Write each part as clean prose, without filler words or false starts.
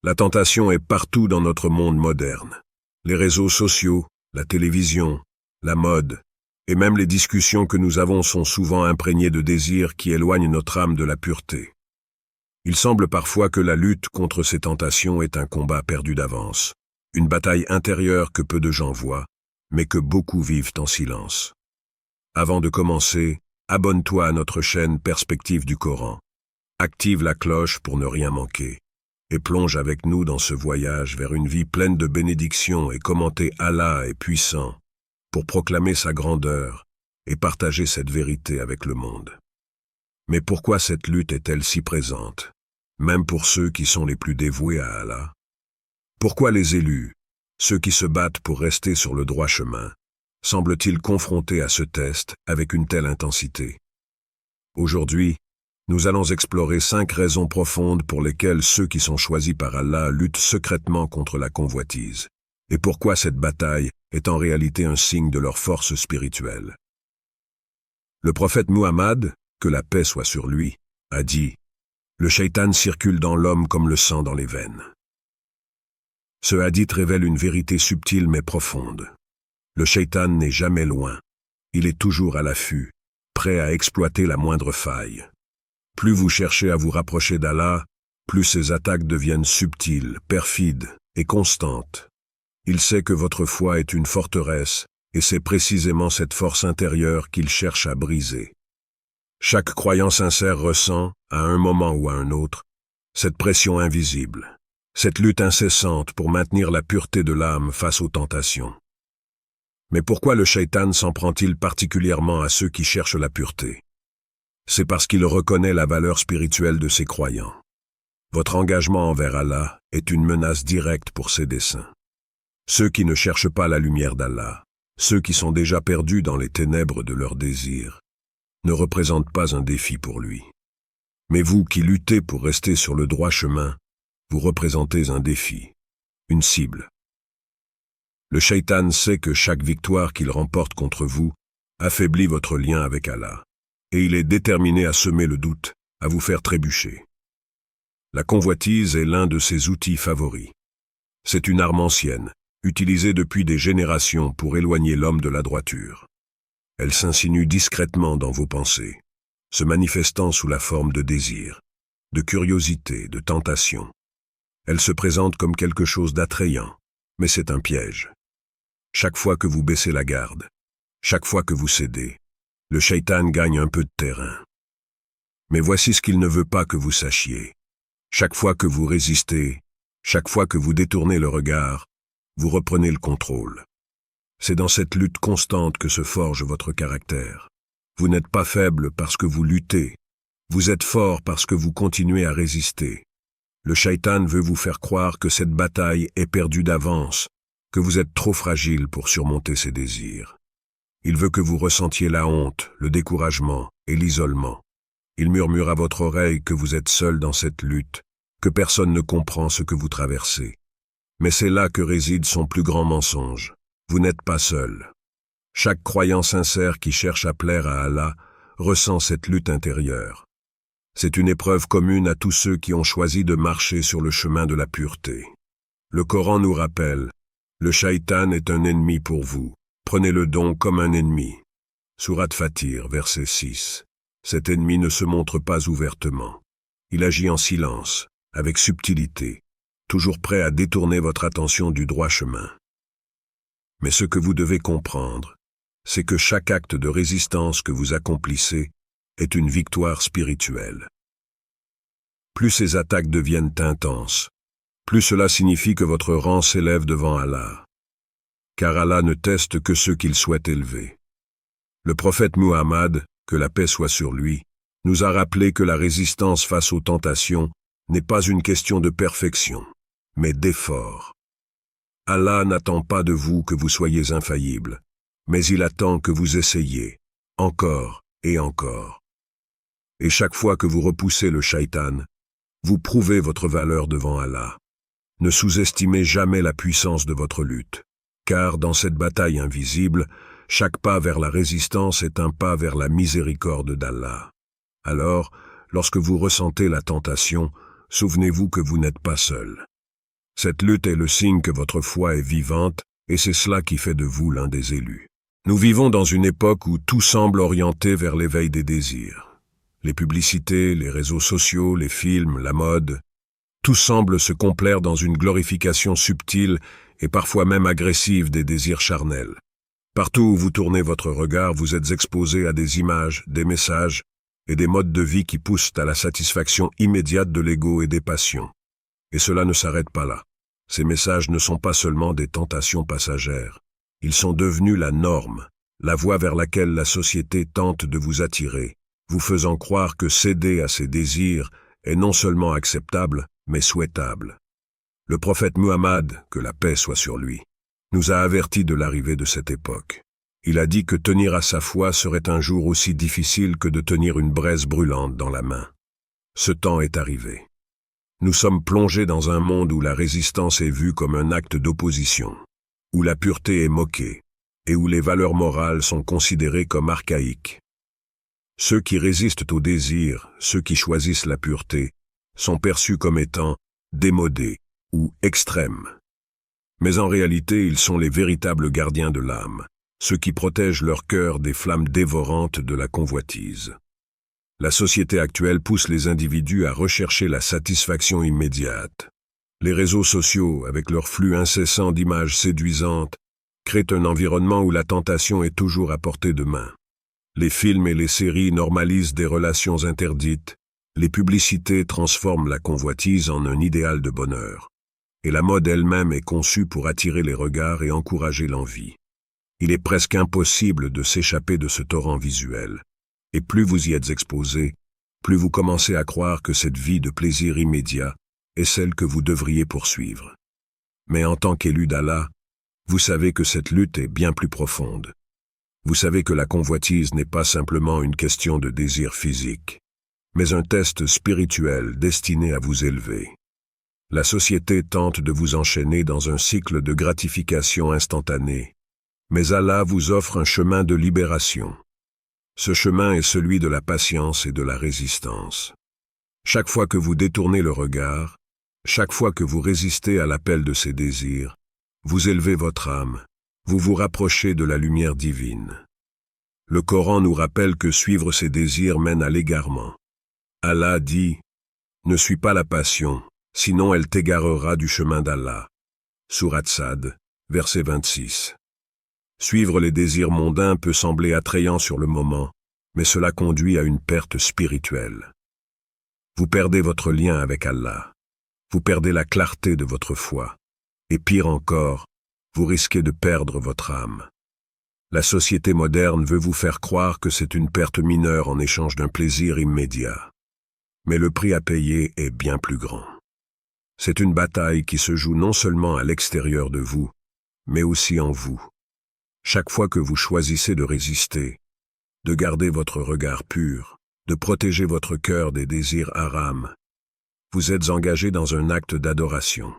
La tentation est partout dans notre monde moderne. Les réseaux sociaux, la télévision, la mode, et même les discussions que nous avons sont souvent imprégnées de désirs qui éloignent notre âme de la pureté. Il semble parfois que la lutte contre ces tentations est un combat perdu d'avance, une bataille intérieure que peu de gens voient, mais que beaucoup vivent en silence. Avant de commencer, abonne-toi à notre chaîne Perspective du Coran. Active la cloche pour ne rien manquer. Et plonge avec nous dans ce voyage vers une vie pleine de bénédictions et commenter Allah est puissant pour proclamer sa grandeur et partager cette vérité avec le monde. Mais pourquoi cette lutte est-elle si présente, même pour ceux qui sont les plus dévoués à Allah? Pourquoi les élus, ceux qui se battent pour rester sur le droit chemin, semblent-ils confrontés à ce test avec une telle intensité? Aujourd'hui, nous allons explorer 5 raisons profondes pour lesquelles ceux qui sont choisis par Allah luttent secrètement contre la convoitise, et pourquoi cette bataille est en réalité un signe de leur force spirituelle. Le prophète Muhammad, que la paix soit sur lui, a dit « Le shaitan circule dans l'homme comme le sang dans les veines ». Ce hadith révèle une vérité subtile mais profonde. Le shaitan n'est jamais loin, il est toujours à l'affût, prêt à exploiter la moindre faille. Plus vous cherchez à vous rapprocher d'Allah, plus ses attaques deviennent subtiles, perfides et constantes. Il sait que votre foi est une forteresse, et c'est précisément cette force intérieure qu'il cherche à briser. Chaque croyant sincère ressent, à un moment ou à un autre, cette pression invisible, cette lutte incessante pour maintenir la pureté de l'âme face aux tentations. Mais pourquoi le shaitan s'en prend-il particulièrement à ceux qui cherchent la pureté? C'est parce qu'il reconnaît la valeur spirituelle de ses croyants. Votre engagement envers Allah est une menace directe pour ses desseins. Ceux qui ne cherchent pas la lumière d'Allah, ceux qui sont déjà perdus dans les ténèbres de leurs désirs, ne représentent pas un défi pour lui. Mais vous qui luttez pour rester sur le droit chemin, vous représentez un défi, une cible. Le shaitan sait que chaque victoire qu'il remporte contre vous affaiblit votre lien avec Allah. Et il est déterminé à semer le doute, à vous faire trébucher. La convoitise est l'un de ses outils favoris. C'est une arme ancienne, utilisée depuis des générations pour éloigner l'homme de la droiture. Elle s'insinue discrètement dans vos pensées, se manifestant sous la forme de désir, de curiosité, de tentation. Elle se présente comme quelque chose d'attrayant, mais c'est un piège. Chaque fois que vous baissez la garde, chaque fois que vous cédez, le shaitan gagne un peu de terrain. Mais voici ce qu'il ne veut pas que vous sachiez. Chaque fois que vous résistez, chaque fois que vous détournez le regard, vous reprenez le contrôle. C'est dans cette lutte constante que se forge votre caractère. Vous n'êtes pas faible parce que vous luttez. Vous êtes fort parce que vous continuez à résister. Le shaitan veut vous faire croire que cette bataille est perdue d'avance, que vous êtes trop fragile pour surmonter ses désirs. Il veut que vous ressentiez la honte, le découragement et l'isolement. Il murmure à votre oreille que vous êtes seul dans cette lutte, que personne ne comprend ce que vous traversez. Mais c'est là que réside son plus grand mensonge. Vous n'êtes pas seul. Chaque croyant sincère qui cherche à plaire à Allah ressent cette lutte intérieure. C'est une épreuve commune à tous ceux qui ont choisi de marcher sur le chemin de la pureté. Le Coran nous rappelle, le shaitan est un ennemi pour vous. Prenez-le donc comme un ennemi. Sourate Fatir, verset 6. Cet ennemi ne se montre pas ouvertement. Il agit en silence, avec subtilité, toujours prêt à détourner votre attention du droit chemin. Mais ce que vous devez comprendre, c'est que chaque acte de résistance que vous accomplissez est une victoire spirituelle. Plus ces attaques deviennent intenses, plus cela signifie que votre rang s'élève devant Allah. Car Allah ne teste que ceux qu'il souhaite élever. Le prophète Muhammad, que la paix soit sur lui, nous a rappelé que la résistance face aux tentations n'est pas une question de perfection, mais d'effort. Allah n'attend pas de vous que vous soyez infaillible, mais il attend que vous essayiez, encore et encore. Et chaque fois que vous repoussez le shaitan, vous prouvez votre valeur devant Allah. Ne sous-estimez jamais la puissance de votre lutte. Car dans cette bataille invisible, chaque pas vers la résistance est un pas vers la miséricorde d'Allah. Alors, lorsque vous ressentez la tentation, souvenez-vous que vous n'êtes pas seul. Cette lutte est le signe que votre foi est vivante, et c'est cela qui fait de vous l'un des élus. Nous vivons dans une époque où tout semble orienté vers l'éveil des désirs. Les publicités, les réseaux sociaux, les films, la mode, tout semble se complaire dans une glorification subtile et parfois même agressive des désirs charnels. Partout où vous tournez votre regard, vous êtes exposé à des images, des messages et des modes de vie qui poussent à la satisfaction immédiate de l'ego et des passions. Et cela ne s'arrête pas là. Ces messages ne sont pas seulement des tentations passagères. Ils sont devenus la norme, la voie vers laquelle la société tente de vous attirer, vous faisant croire que céder à ces désirs est non seulement acceptable, mais souhaitable. Le prophète Muhammad, que la paix soit sur lui, nous a avertis de l'arrivée de cette époque. Il a dit que tenir à sa foi serait un jour aussi difficile que de tenir une braise brûlante dans la main. Ce temps est arrivé. Nous sommes plongés dans un monde où la résistance est vue comme un acte d'opposition, où la pureté est moquée, et où les valeurs morales sont considérées comme archaïques. Ceux qui résistent au désir, ceux qui choisissent la pureté, sont perçus comme étant démodés ou extrêmes. Mais en réalité, ils sont les véritables gardiens de l'âme, ceux qui protègent leur cœur des flammes dévorantes de la convoitise. La société actuelle pousse les individus à rechercher la satisfaction immédiate. Les réseaux sociaux, avec leur flux incessant d'images séduisantes, créent un environnement où la tentation est toujours à portée de main. Les films et les séries normalisent des relations interdites, les publicités transforment la convoitise en un idéal de bonheur, et la mode elle-même est conçue pour attirer les regards et encourager l'envie. Il est presque impossible de s'échapper de ce torrent visuel, et plus vous y êtes exposé, plus vous commencez à croire que cette vie de plaisir immédiat est celle que vous devriez poursuivre. Mais en tant qu'élu d'Allah, vous savez que cette lutte est bien plus profonde. Vous savez que la convoitise n'est pas simplement une question de désir physique, mais un test spirituel destiné à vous élever. La société tente de vous enchaîner dans un cycle de gratification instantanée, mais Allah vous offre un chemin de libération. Ce chemin est celui de la patience et de la résistance. Chaque fois que vous détournez le regard, chaque fois que vous résistez à l'appel de ces désirs, vous élevez votre âme, vous vous rapprochez de la lumière divine. Le Coran nous rappelle que suivre ces désirs mène à l'égarement. Allah dit « Ne suis pas la passion, sinon elle t'égarera du chemin d'Allah » Sourate Sad, verset 26. Suivre les désirs mondains peut sembler attrayant sur le moment, mais cela conduit à une perte spirituelle. Vous perdez votre lien avec Allah, vous perdez la clarté de votre foi, et pire encore, vous risquez de perdre votre âme. La société moderne veut vous faire croire que c'est une perte mineure en échange d'un plaisir immédiat. Mais le prix à payer est bien plus grand. C'est une bataille qui se joue non seulement à l'extérieur de vous, mais aussi en vous. Chaque fois que vous choisissez de résister, de garder votre regard pur, de protéger votre cœur des désirs haram, vous êtes engagé dans un acte d'adoration.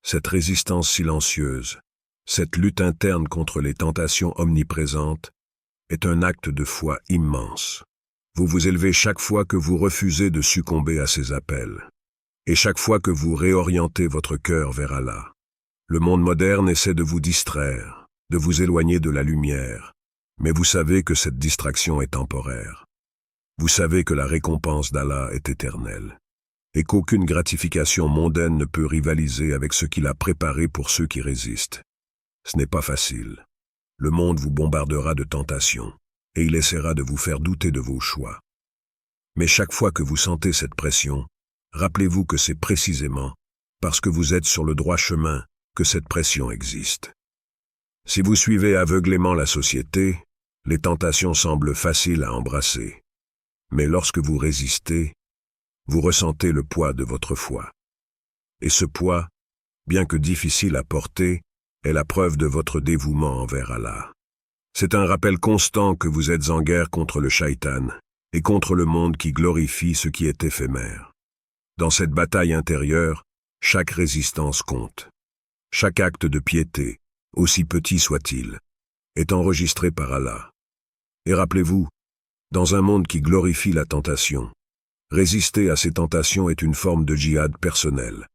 Cette résistance silencieuse, cette lutte interne contre les tentations omniprésentes, est un acte de foi immense. Vous vous élevez chaque fois que vous refusez de succomber à ces appels, et chaque fois que vous réorientez votre cœur vers Allah. Le monde moderne essaie de vous distraire, de vous éloigner de la lumière, mais vous savez que cette distraction est temporaire. Vous savez que la récompense d'Allah est éternelle, et qu'aucune gratification mondaine ne peut rivaliser avec ce qu'il a préparé pour ceux qui résistent. Ce n'est pas facile. Le monde vous bombardera de tentations, et il essaiera de vous faire douter de vos choix. Mais chaque fois que vous sentez cette pression, rappelez-vous que c'est précisément parce que vous êtes sur le droit chemin que cette pression existe. Si vous suivez aveuglément la société, les tentations semblent faciles à embrasser. Mais lorsque vous résistez, vous ressentez le poids de votre foi. Et ce poids, bien que difficile à porter, est la preuve de votre dévouement envers Allah. C'est un rappel constant que vous êtes en guerre contre le shaitan et contre le monde qui glorifie ce qui est éphémère. Dans cette bataille intérieure, chaque résistance compte. Chaque acte de piété, aussi petit soit-il, est enregistré par Allah. Et rappelez-vous, dans un monde qui glorifie la tentation, résister à ces tentations est une forme de djihad personnel.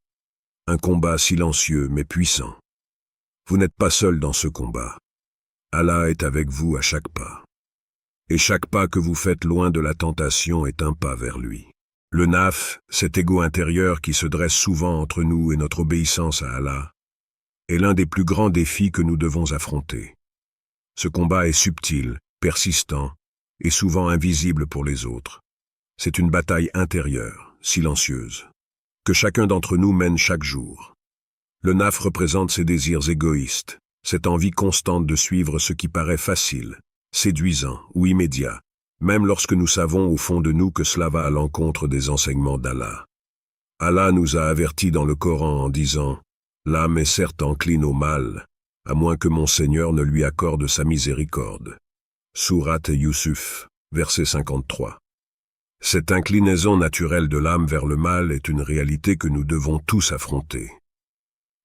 Un combat silencieux mais puissant. Vous n'êtes pas seul dans ce combat. Allah est avec vous à chaque pas. Et chaque pas que vous faites loin de la tentation est un pas vers lui. Le nafs, cet ego intérieur qui se dresse souvent entre nous et notre obéissance à Allah, est l'un des plus grands défis que nous devons affronter. Ce combat est subtil, persistant et souvent invisible pour les autres. C'est une bataille intérieure, silencieuse, que chacun d'entre nous mène chaque jour. Le nafs représente ses désirs égoïstes, cette envie constante de suivre ce qui paraît facile, séduisant ou immédiat, même lorsque nous savons au fond de nous que cela va à l'encontre des enseignements d'Allah. Allah nous a avertis dans le Coran en disant « L'âme est certes encline au mal, à moins que mon Seigneur ne lui accorde sa miséricorde. » Sourate Yusuf, verset 53. Cette inclinaison naturelle de l'âme vers le mal est une réalité que nous devons tous affronter.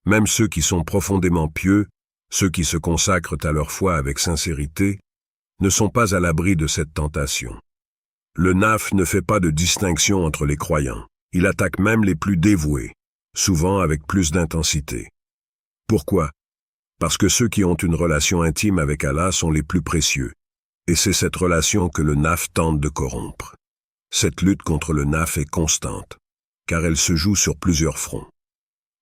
Même ceux qui sont profondément pieux, ceux qui se consacrent à leur foi avec sincérité, ne sont pas à l'abri de cette tentation. Le nafs ne fait pas de distinction entre les croyants. Il attaque même les plus dévoués, souvent avec plus d'intensité. Pourquoi? Parce que ceux qui ont une relation intime avec Allah sont les plus précieux, et c'est cette relation que le nafs tente de corrompre. Cette lutte contre le nafs est constante, car elle se joue sur plusieurs fronts.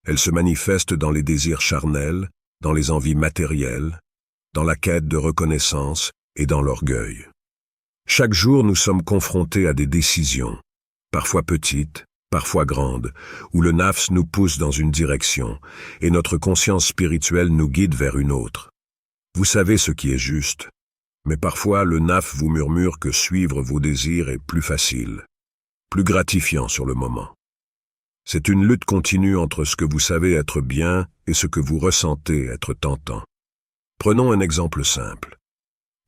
Elle se manifeste dans les désirs charnels, dans les envies matérielles, dans la quête de reconnaissance et dans l'orgueil. Chaque jour, nous sommes confrontés à des décisions, parfois petites, parfois grandes, où le nafs nous pousse dans une direction et notre conscience spirituelle nous guide vers une autre. Vous savez ce qui est juste, mais parfois le nafs vous murmure que suivre vos désirs est plus facile, plus gratifiant sur le moment. C'est une lutte continue entre ce que vous savez être bien et ce que vous ressentez être tentant. Prenons un exemple simple.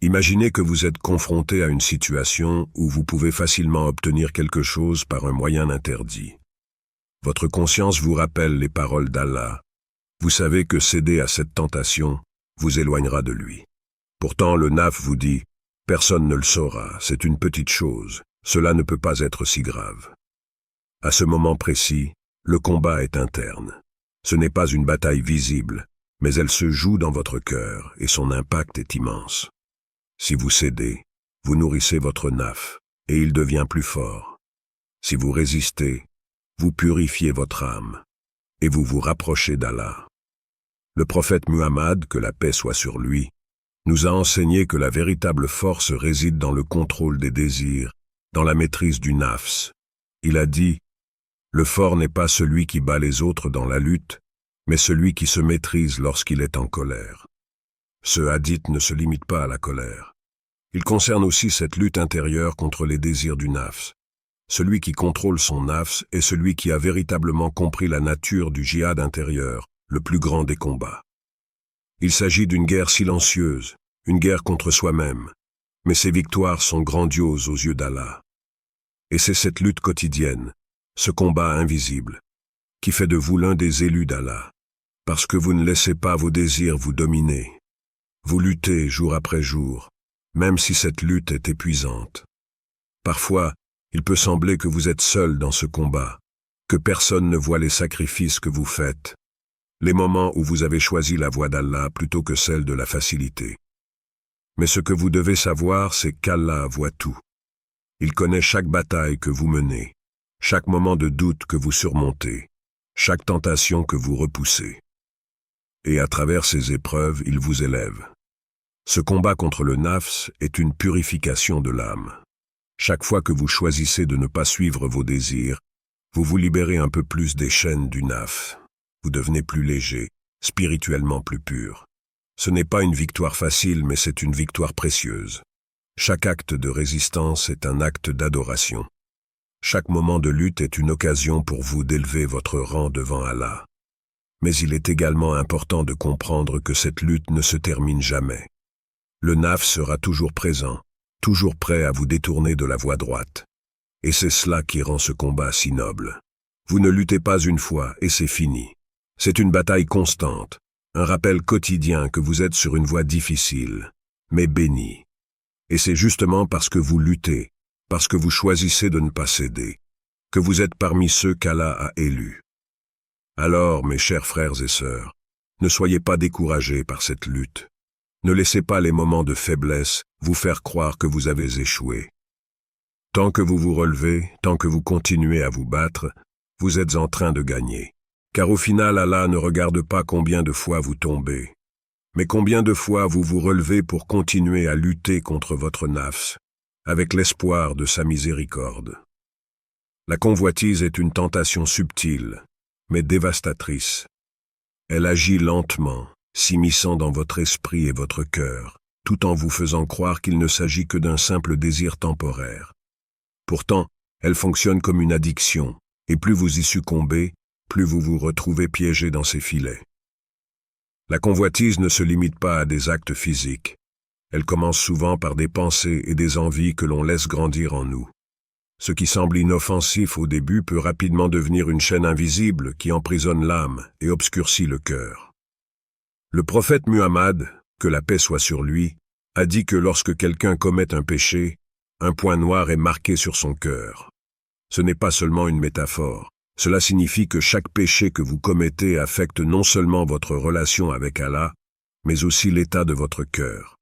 Imaginez que vous êtes confronté à une situation où vous pouvez facilement obtenir quelque chose par un moyen interdit. Votre conscience vous rappelle les paroles d'Allah. Vous savez que céder à cette tentation vous éloignera de lui. Pourtant, le nafs vous dit « Personne ne le saura, c'est une petite chose, cela ne peut pas être si grave. » À ce moment précis, le combat est interne. Ce n'est pas une bataille visible, mais elle se joue dans votre cœur et son impact est immense. Si vous cédez, vous nourrissez votre nafs et il devient plus fort. Si vous résistez, vous purifiez votre âme et vous vous rapprochez d'Allah. Le prophète Muhammad, que la paix soit sur lui, nous a enseigné que la véritable force réside dans le contrôle des désirs, dans la maîtrise du nafs. Il a dit « Le fort n'est pas celui qui bat les autres dans la lutte, mais celui qui se maîtrise lorsqu'il est en colère. » Ce hadith ne se limite pas à la colère. Il concerne aussi cette lutte intérieure contre les désirs du nafs. Celui qui contrôle son nafs est celui qui a véritablement compris la nature du djihad intérieur, le plus grand des combats. Il s'agit d'une guerre silencieuse, une guerre contre soi-même, mais ses victoires sont grandioses aux yeux d'Allah. Et c'est cette lutte quotidienne, ce combat invisible, qui fait de vous l'un des élus d'Allah, parce que vous ne laissez pas vos désirs vous dominer. Vous luttez jour après jour, même si cette lutte est épuisante. Parfois, il peut sembler que vous êtes seul dans ce combat, que personne ne voit les sacrifices que vous faites, les moments où vous avez choisi la voie d'Allah plutôt que celle de la facilité. Mais ce que vous devez savoir, c'est qu'Allah voit tout. Il connaît chaque bataille que vous menez, chaque moment de doute que vous surmontez, chaque tentation que vous repoussez. Et à travers ces épreuves, il vous élève. Ce combat contre le nafs est une purification de l'âme. Chaque fois que vous choisissez de ne pas suivre vos désirs, vous vous libérez un peu plus des chaînes du nafs. Vous devenez plus léger, spirituellement plus pur. Ce n'est pas une victoire facile, mais c'est une victoire précieuse. Chaque acte de résistance est un acte d'adoration. Chaque moment de lutte est une occasion pour vous d'élever votre rang devant Allah. Mais il est également important de comprendre que cette lutte ne se termine jamais. Le nafs sera toujours présent, toujours prêt à vous détourner de la voie droite. Et c'est cela qui rend ce combat si noble. Vous ne luttez pas une fois et c'est fini. C'est une bataille constante, un rappel quotidien que vous êtes sur une voie difficile, mais bénie. Et c'est justement parce que vous luttez, parce que vous choisissez de ne pas céder, que vous êtes parmi ceux qu'Allah a élus. Alors, mes chers frères et sœurs, ne soyez pas découragés par cette lutte. Ne laissez pas les moments de faiblesse vous faire croire que vous avez échoué. Tant que vous vous relevez, tant que vous continuez à vous battre, vous êtes en train de gagner. Car au final, Allah ne regarde pas combien de fois vous tombez, mais combien de fois vous vous relevez pour continuer à lutter contre votre nafs, avec l'espoir de sa miséricorde. La convoitise est une tentation subtile, mais dévastatrice. Elle agit lentement, s'immisçant dans votre esprit et votre cœur, tout en vous faisant croire qu'il ne s'agit que d'un simple désir temporaire. Pourtant, elle fonctionne comme une addiction, et plus vous y succombez, plus vous vous retrouvez piégé dans ses filets. La convoitise ne se limite pas à des actes physiques. Elle commence souvent par des pensées et des envies que l'on laisse grandir en nous. Ce qui semble inoffensif au début peut rapidement devenir une chaîne invisible qui emprisonne l'âme et obscurcit le cœur. Le prophète Muhammad, que la paix soit sur lui, a dit que lorsque quelqu'un commet un péché, un point noir est marqué sur son cœur. Ce n'est pas seulement une métaphore. Cela signifie que chaque péché que vous commettez affecte non seulement votre relation avec Allah, mais aussi l'état de votre cœur.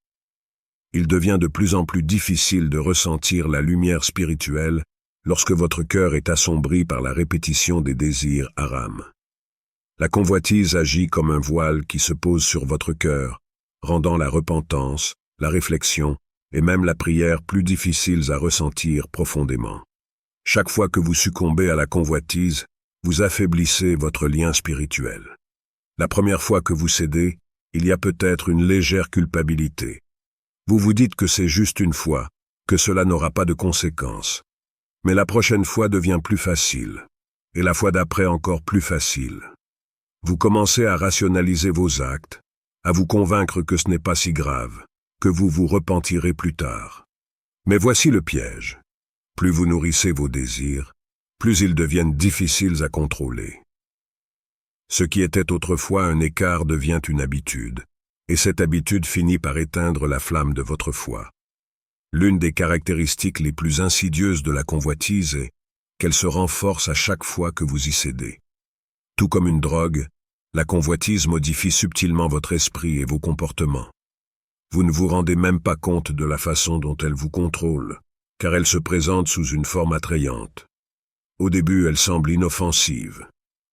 Il devient de plus en plus difficile de ressentir la lumière spirituelle lorsque votre cœur est assombri par la répétition des désirs haram. La convoitise agit comme un voile qui se pose sur votre cœur, rendant la repentance, la réflexion et même la prière plus difficiles à ressentir profondément. Chaque fois que vous succombez à la convoitise, vous affaiblissez votre lien spirituel. La première fois que vous cédez, il y a peut-être une légère culpabilité. Vous vous dites que c'est juste une fois, que cela n'aura pas de conséquences. Mais la prochaine fois devient plus facile, et la fois d'après encore plus facile. Vous commencez à rationaliser vos actes, à vous convaincre que ce n'est pas si grave, que vous vous repentirez plus tard. Mais voici le piège. Plus vous nourrissez vos désirs, plus ils deviennent difficiles à contrôler. Ce qui était autrefois un écart devient une habitude, et cette habitude finit par éteindre la flamme de votre foi. L'une des caractéristiques les plus insidieuses de la convoitise est qu'elle se renforce à chaque fois que vous y cédez. Tout comme une drogue, la convoitise modifie subtilement votre esprit et vos comportements. Vous ne vous rendez même pas compte de la façon dont elle vous contrôle, car elle se présente sous une forme attrayante. Au début, elle semble inoffensive,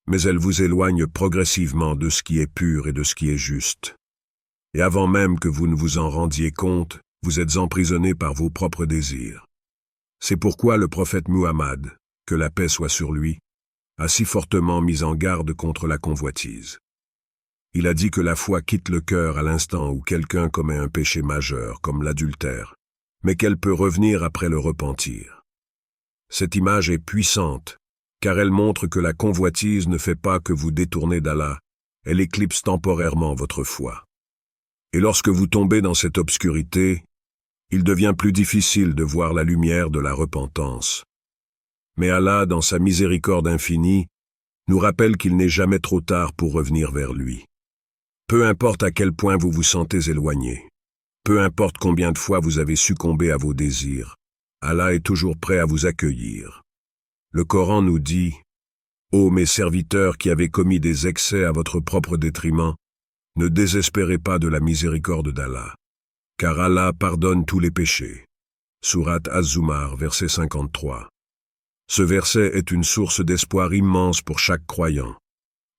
mais elle vous éloigne progressivement de ce qui est pur et de ce qui est juste. Et avant même que vous ne vous en rendiez compte, vous êtes emprisonné par vos propres désirs. C'est pourquoi le prophète Muhammad, que la paix soit sur lui, a si fortement mis en garde contre la convoitise. Il a dit que la foi quitte le cœur à l'instant où quelqu'un commet un péché majeur, comme l'adultère, mais qu'elle peut revenir après le repentir. Cette image est puissante, car elle montre que la convoitise ne fait pas que vous détourner d'Allah, elle éclipse temporairement votre foi. Et lorsque vous tombez dans cette obscurité, il devient plus difficile de voir la lumière de la repentance. Mais Allah, dans sa miséricorde infinie, nous rappelle qu'il n'est jamais trop tard pour revenir vers lui. Peu importe à quel point vous vous sentez éloigné, peu importe combien de fois vous avez succombé à vos désirs, Allah est toujours prêt à vous accueillir. Le Coran nous dit « Ô mes serviteurs qui avez commis des excès à votre propre détriment, ne désespérez pas de la miséricorde d'Allah, car Allah pardonne tous les péchés. » Sourate Az-Zumar, verset 53. Ce verset est une source d'espoir immense pour chaque croyant.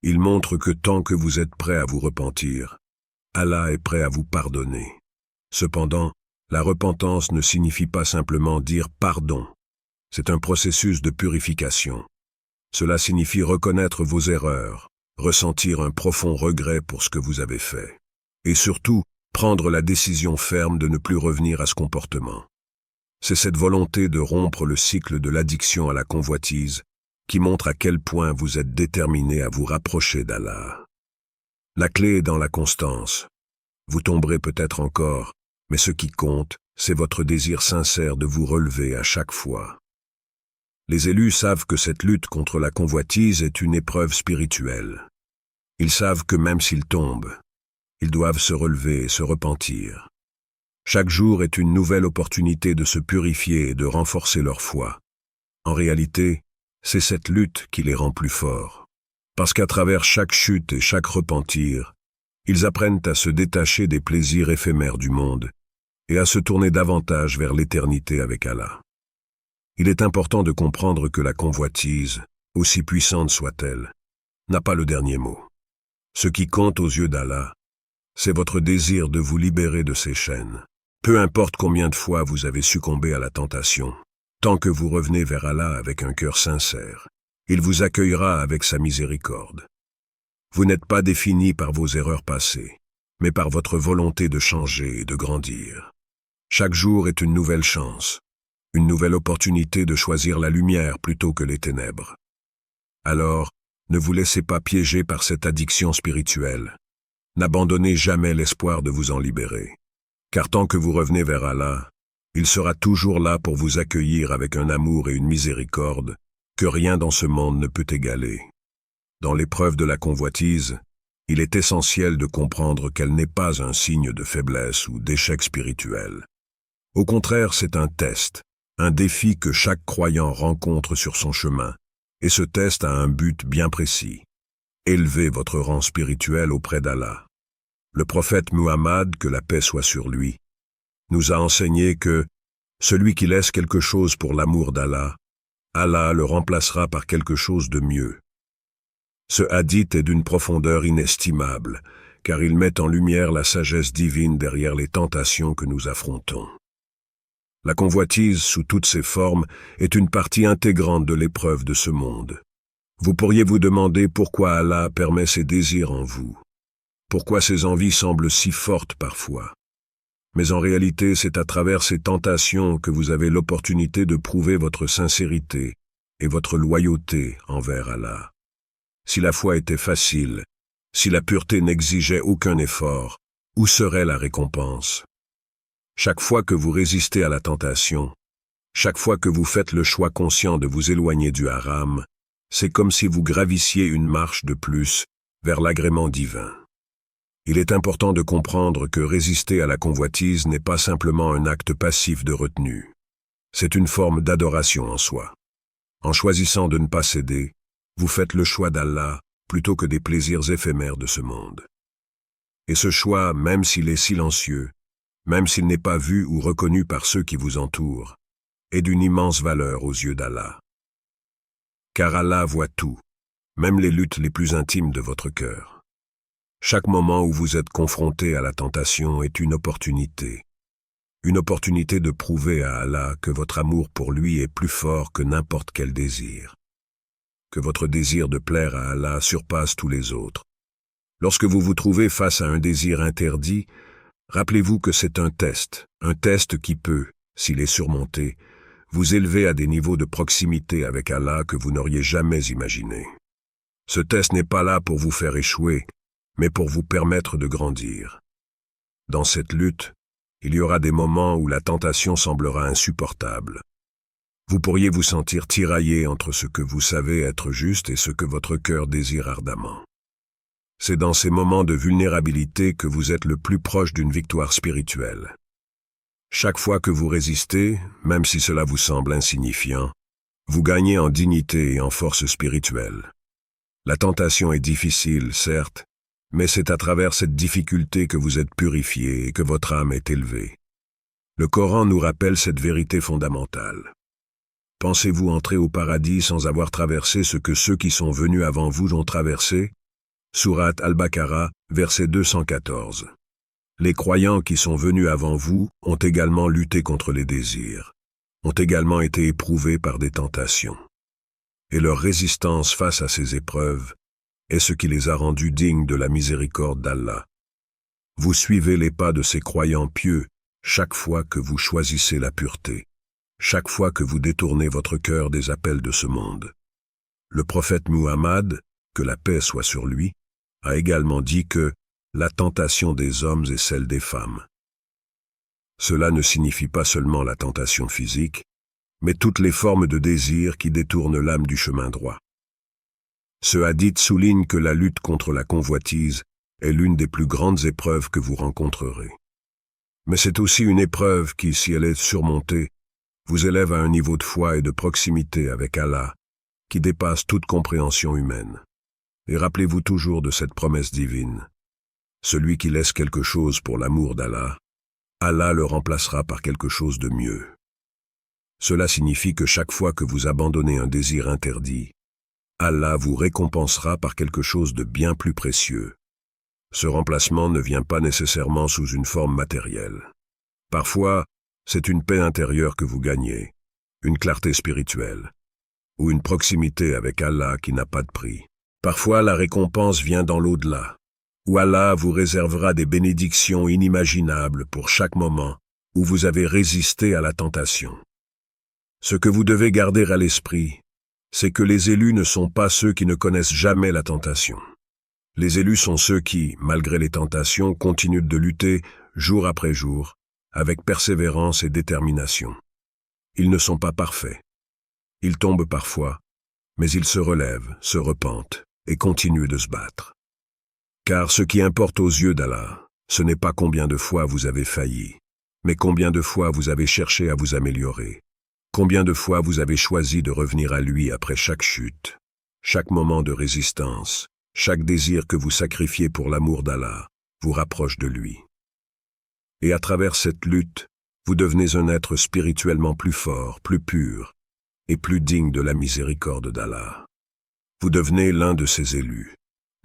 Il montre que tant que vous êtes prêt à vous repentir, Allah est prêt à vous pardonner. Cependant, la repentance ne signifie pas simplement dire pardon. C'est un processus de purification. Cela signifie reconnaître vos erreurs, ressentir un profond regret pour ce que vous avez fait, et surtout, prendre la décision ferme de ne plus revenir à ce comportement. C'est cette volonté de rompre le cycle de l'addiction à la convoitise qui montre à quel point vous êtes déterminé à vous rapprocher d'Allah. La clé est dans la constance. Vous tomberez peut-être encore, mais ce qui compte, c'est votre désir sincère de vous relever à chaque fois. Les élus savent que cette lutte contre la convoitise est une épreuve spirituelle. Ils savent que même s'ils tombent, ils doivent se relever et se repentir. Chaque jour est une nouvelle opportunité de se purifier et de renforcer leur foi. En réalité, c'est cette lutte qui les rend plus forts. Parce qu'à travers chaque chute et chaque repentir, ils apprennent à se détacher des plaisirs éphémères du monde et à se tourner davantage vers l'éternité avec Allah. Il est important de comprendre que la convoitise, aussi puissante soit-elle, n'a pas le dernier mot. Ce qui compte aux yeux d'Allah, c'est votre désir de vous libérer de ces chaînes. Peu importe combien de fois vous avez succombé à la tentation, tant que vous revenez vers Allah avec un cœur sincère, il vous accueillera avec sa miséricorde. Vous n'êtes pas défini par vos erreurs passées, mais par votre volonté de changer et de grandir. Chaque jour est une nouvelle chance, une nouvelle opportunité de choisir la lumière plutôt que les ténèbres. Alors, ne vous laissez pas piéger par cette addiction spirituelle. N'abandonnez jamais l'espoir de vous en libérer. Car tant que vous revenez vers Allah, il sera toujours là pour vous accueillir avec un amour et une miséricorde que rien dans ce monde ne peut égaler. Dans l'épreuve de la convoitise, il est essentiel de comprendre qu'elle n'est pas un signe de faiblesse ou d'échec spirituel. Au contraire, c'est un test, un défi que chaque croyant rencontre sur son chemin, et ce test a un but bien précis. Élevez votre rang spirituel auprès d'Allah. Le prophète Muhammad, que la paix soit sur lui, nous a enseigné que celui qui laisse quelque chose pour l'amour d'Allah, Allah le remplacera par quelque chose de mieux. Ce hadith est d'une profondeur inestimable, car il met en lumière la sagesse divine derrière les tentations que nous affrontons. La convoitise, sous toutes ses formes, est une partie intégrante de l'épreuve de ce monde. Vous pourriez vous demander pourquoi Allah permet ces désirs en vous. Pourquoi ces envies semblent si fortes parfois. Mais en réalité, c'est à travers ces tentations que vous avez l'opportunité de prouver votre sincérité et votre loyauté envers Allah. Si la foi était facile, si la pureté n'exigeait aucun effort, où serait la récompense? Chaque fois que vous résistez à la tentation, chaque fois que vous faites le choix conscient de vous éloigner du haram, c'est comme si vous gravissiez une marche de plus vers l'agrément divin. Il est important de comprendre que résister à la convoitise n'est pas simplement un acte passif de retenue. C'est une forme d'adoration en soi. En choisissant de ne pas céder, vous faites le choix d'Allah plutôt que des plaisirs éphémères de ce monde. Et ce choix, même s'il est silencieux, même s'il n'est pas vu ou reconnu par ceux qui vous entourent, est d'une immense valeur aux yeux d'Allah. Car Allah voit tout, même les luttes les plus intimes de votre cœur. Chaque moment où vous êtes confronté à la tentation est une opportunité de prouver à Allah que votre amour pour lui est plus fort que n'importe quel désir, que votre désir de plaire à Allah surpasse tous les autres. Lorsque vous vous trouvez face à un désir interdit, rappelez-vous que c'est un test qui peut, s'il est surmonté, vous élever à des niveaux de proximité avec Allah que vous n'auriez jamais imaginés. Ce test n'est pas là pour vous faire échouer, mais pour vous permettre de grandir. Dans cette lutte, il y aura des moments où la tentation semblera insupportable. Vous pourriez vous sentir tiraillé entre ce que vous savez être juste et ce que votre cœur désire ardemment. C'est dans ces moments de vulnérabilité que vous êtes le plus proche d'une victoire spirituelle. Chaque fois que vous résistez, même si cela vous semble insignifiant, vous gagnez en dignité et en force spirituelle. La tentation est difficile, certes, mais c'est à travers cette difficulté que vous êtes purifié et que votre âme est élevée. Le Coran nous rappelle cette vérité fondamentale. Pensez-vous entrer au paradis sans avoir traversé ce que ceux qui sont venus avant vous ont traversé? Sourate Al-Baqarah, verset 214. Les croyants qui sont venus avant vous ont également lutté contre les désirs, ont également été éprouvés par des tentations. Et leur résistance face à ces épreuves est ce qui les a rendus dignes de la miséricorde d'Allah. Vous suivez les pas de ces croyants pieux chaque fois que vous choisissez la pureté, chaque fois que vous détournez votre cœur des appels de ce monde. Le prophète Muhammad, que la paix soit sur lui, a également dit que la tentation des hommes est celle des femmes. Cela ne signifie pas seulement la tentation physique, mais toutes les formes de désir qui détournent l'âme du chemin droit. Ce hadith souligne que la lutte contre la convoitise est l'une des plus grandes épreuves que vous rencontrerez. Mais c'est aussi une épreuve qui, si elle est surmontée, vous élève à un niveau de foi et de proximité avec Allah qui dépasse toute compréhension humaine. Et rappelez-vous toujours de cette promesse divine. Celui qui laisse quelque chose pour l'amour d'Allah, Allah le remplacera par quelque chose de mieux. Cela signifie que chaque fois que vous abandonnez un désir interdit, Allah vous récompensera par quelque chose de bien plus précieux. Ce remplacement ne vient pas nécessairement sous une forme matérielle. Parfois, c'est une paix intérieure que vous gagnez, une clarté spirituelle, ou une proximité avec Allah qui n'a pas de prix. Parfois, la récompense vient dans l'au-delà, où Allah vous réservera des bénédictions inimaginables pour chaque moment où vous avez résisté à la tentation. Ce que vous devez garder à l'esprit, c'est que les élus ne sont pas ceux qui ne connaissent jamais la tentation. Les élus sont ceux qui, malgré les tentations, continuent de lutter jour après jour, avec persévérance et détermination. Ils ne sont pas parfaits. Ils tombent parfois, mais ils se relèvent, se repentent et continuent de se battre. Car ce qui importe aux yeux d'Allah, ce n'est pas combien de fois vous avez failli, mais combien de fois vous avez cherché à vous améliorer. Combien de fois vous avez choisi de revenir à lui après chaque chute, chaque moment de résistance, chaque désir que vous sacrifiez pour l'amour d'Allah vous rapproche de lui. Et à travers cette lutte, vous devenez un être spirituellement plus fort, plus pur et plus digne de la miséricorde d'Allah. Vous devenez l'un de ses élus,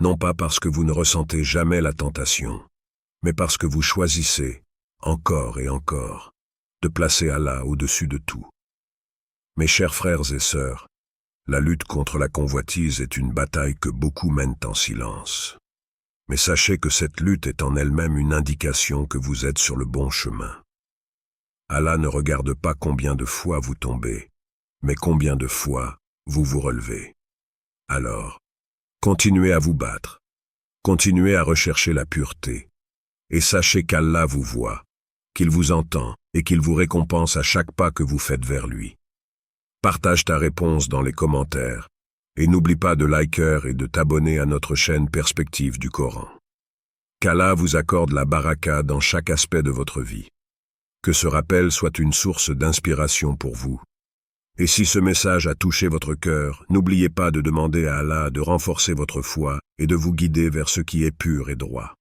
non pas parce que vous ne ressentez jamais la tentation, mais parce que vous choisissez, encore et encore, de placer Allah au-dessus de tout. Mes chers frères et sœurs, la lutte contre la convoitise est une bataille que beaucoup mènent en silence. Mais sachez que cette lutte est en elle-même une indication que vous êtes sur le bon chemin. Allah ne regarde pas combien de fois vous tombez, mais combien de fois vous vous relevez. Alors, continuez à vous battre, continuez à rechercher la pureté, et sachez qu'Allah vous voit, qu'il vous entend et qu'il vous récompense à chaque pas que vous faites vers lui. Partage ta réponse dans les commentaires et n'oublie pas de liker et de t'abonner à notre chaîne Perspective du Coran. Qu'Allah vous accorde la baraka dans chaque aspect de votre vie. Que ce rappel soit une source d'inspiration pour vous. Et si ce message a touché votre cœur, n'oubliez pas de demander à Allah de renforcer votre foi et de vous guider vers ce qui est pur et droit.